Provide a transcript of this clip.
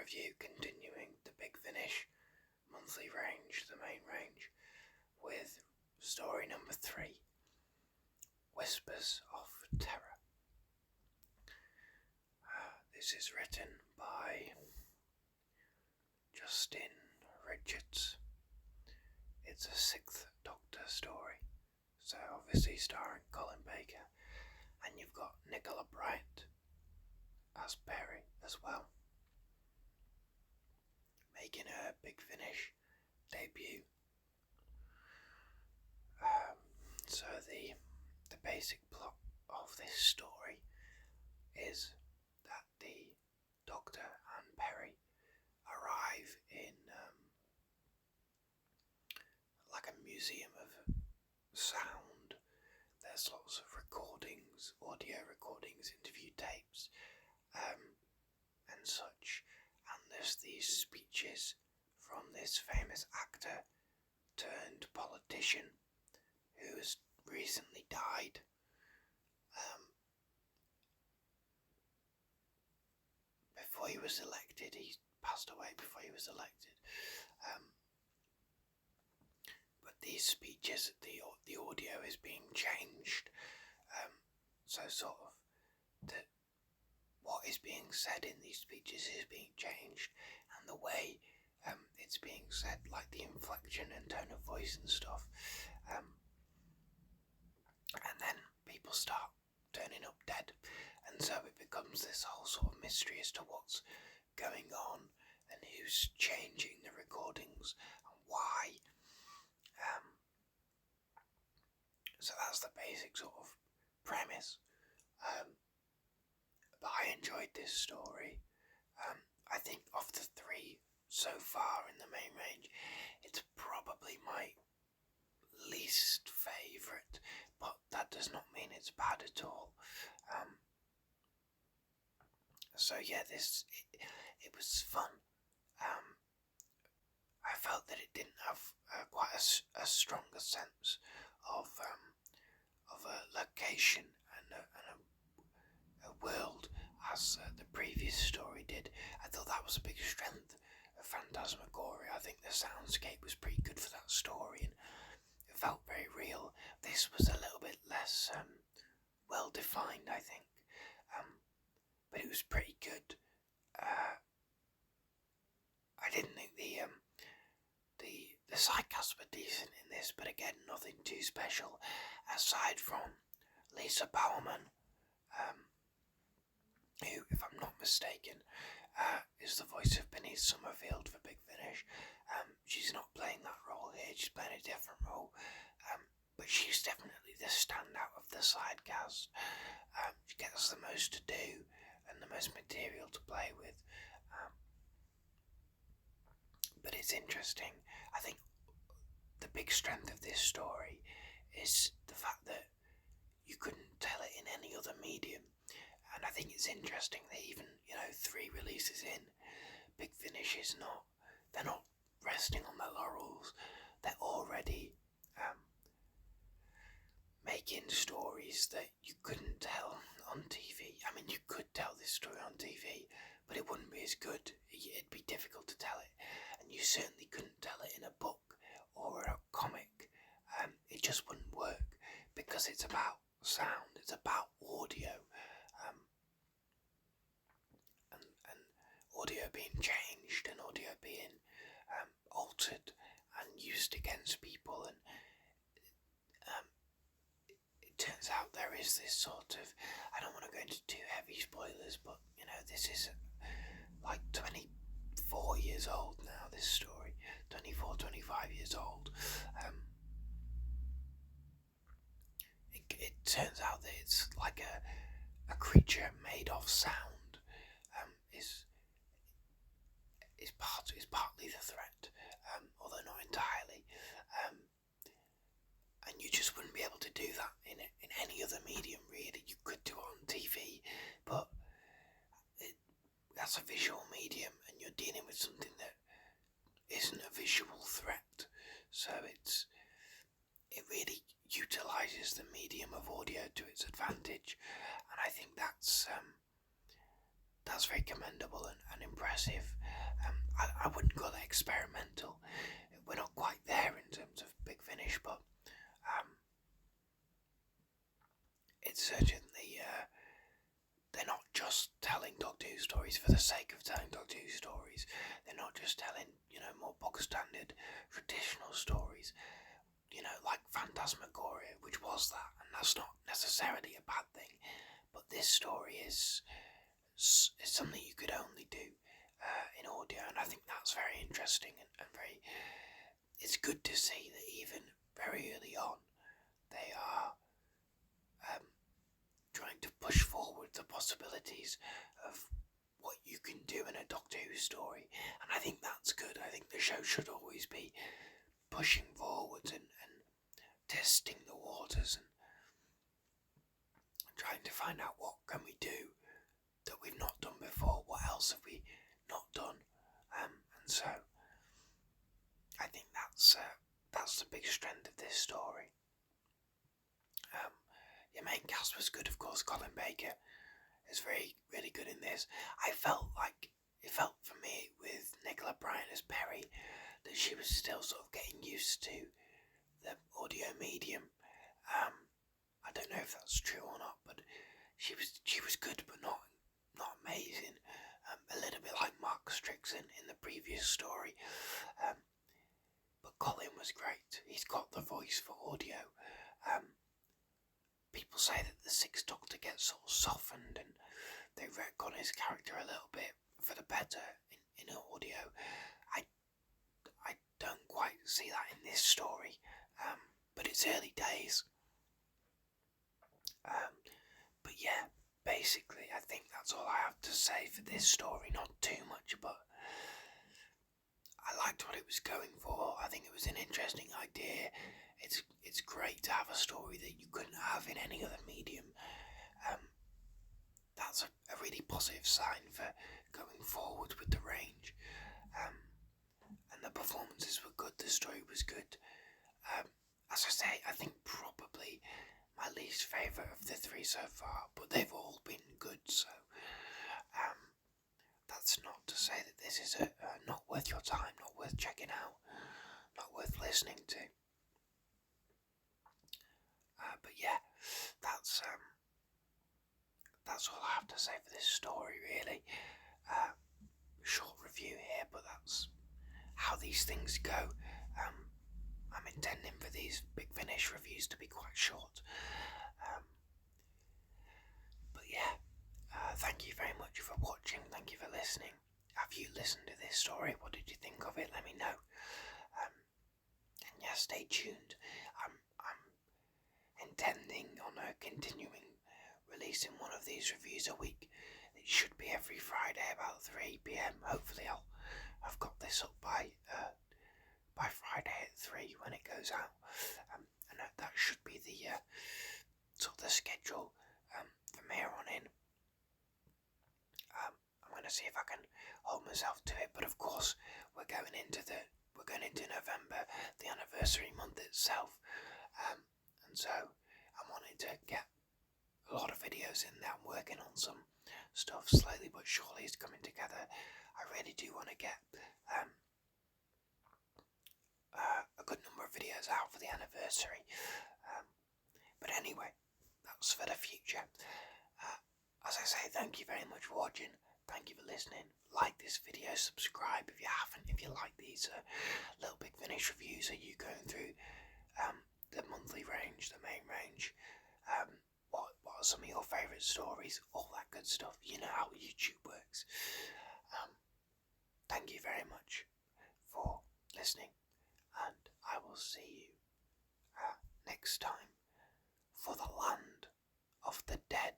review, continuing the Big Finish monthly range, the main range, with story number 3, Whispers of Terror. This is written by Visteen Krane. It's a 6th Doctor story, so obviously starring Colin Baker, and you've got Nicola Bryant as Peri as well, making her Big Finish debut. So the basic plot of this story is that the Doctor and Peri arrive in like a museum of sound. There's lots of recordings, audio recordings, interview tapes, and such. And there's these speeches from this famous actor turned politician who has recently died. Before he was elected, he passed away before he was elected. But these speeches, the audio is being changed. So sort of what is being said in these speeches is being changed, and the way it's being said, like the inflection and tone of voice and stuff. And then people start turning up dead, and so it becomes this whole sort of mystery as to what's going on and who's changing the recordings and why. So that's the basic sort of premise. But I enjoyed this story. I think of the 3 so far in the main range, it's probably my least favourite, but that does not mean it's bad at all. So yeah, it was fun. I felt that it didn't have quite a stronger sense of a location and a world as the previous story did. I thought that was a big strength of Phantasmagoria. I think the soundscape was pretty good for that story, and it felt very real. This was a little bit less well defined, I think, but it was pretty good. I didn't think the sidecast were decent in this, but again, nothing too special aside from Lisa Bowerman, who, if I'm not mistaken, is the voice of Beneath Summerfield for Big Finish. She's not playing that role here, she's playing a different role, but she's definitely the standout of the side cast. She gets the most to do and the most material to play with. But it's interesting. I think the big strength of this story is the fact that you couldn't tell it in any other medium. And I think it's interesting that even, 3 releases in, Big Finish is not, they're not resting on their laurels. They're already making stories that you couldn't tell on TV. I mean, you could tell this story on TV, but it wouldn't be as good. It'd be difficult to tell it. And you certainly couldn't tell it in a book or a comic. It just wouldn't work because it's about sound, it's about audio, and audio being changed and audio being altered and used against people. And it turns out there is this sort of, I don't want to go into too heavy spoilers, but this is like 24 years old now, this story, 24, 25 years old. It turns out that it's like a creature made of sound is partly the threat, although not entirely. And you just wouldn't be able to do that in any other medium, really. You could do it on TV, but that's a visual medium, and you're dealing with something that isn't a visual threat. So it really utilises the medium of audio to its advantage, and I think that's that's very commendable and impressive. I wouldn't call it experimental. We're not quite there in terms of Big Finish, but it's certainly they're not just telling Doctor Who stories for the sake of telling Doctor Who stories. They're not just telling, more bog standard traditional stories, like Phantasmagoria, which was that, and that's not necessarily a bad thing. But this story is something you could only do in audio, and I think that's very interesting and very. It's good to see that even very early on, they are trying to push forward the possibilities of what you can do in a Doctor Who story, and I think that's good. I think the show should always be pushing forward and testing the waters and trying to find out what can we do that we've not done before, what else have we not done, and so I think that's the big strength of this story. Your main cast was good, of course. Colin Baker is really good in this. It felt for me with Nicola Bryant as Peri that she was still sort of getting used to the audio medium. I don't know if that's true or not, but she was good, but not amazing. A little bit like Mark Strickson in the previous story. But Colin was great. He's got the voice for audio. People say that the Sixth Doctor gets sort of softened and they retcon his character a little bit for the better in audio. I don't quite see that in this story, but it's early days. But yeah, basically I think that's all I have to say for this story. Not too much, but I liked what it was going for. I think it was an interesting idea. It's great to have a story that you couldn't have in any other medium. That's a really positive sign for going forward with the range. And the performances were good, the story was good. As I say, I think probably my least favourite of the three so far, but they've all been good, so that's not to say that this is not worth your time, not worth checking out, not worth listening to. But yeah, that's all I have to say for this story, really. Short review here, but that's how these things go. I'm intending for these Big Finish reviews to be quite short. But yeah, thank you very much for watching. Thank you for listening. Have you listened to this story? What did you think of it? Let me know. And yeah, stay tuned. I'm intending on continuing releasing one of these reviews a week. It should be every Friday about 3 p.m. Hopefully I've got this up by Friday at 3 when it goes out, and that should be the sort of the schedule from here on in. I'm going to see if I can hold myself to it, but of course we're going into November, the anniversary month itself, and so I wanted to get a lot of videos in there. I'm working on some stuff slowly but surely. It's coming together. I really do want to get a good number of videos out for the anniversary, but anyway, that's for the future. As I say, thank you very much for watching. Thank you for listening. Like this video, subscribe if you haven't. If you like these little Big Finish reviews, are you going through the monthly range, the main range? What are some of your favourite stories? All that good stuff. You know how YouTube works. Thank you very much for listening, and I will see you next time for the Land of the Dead.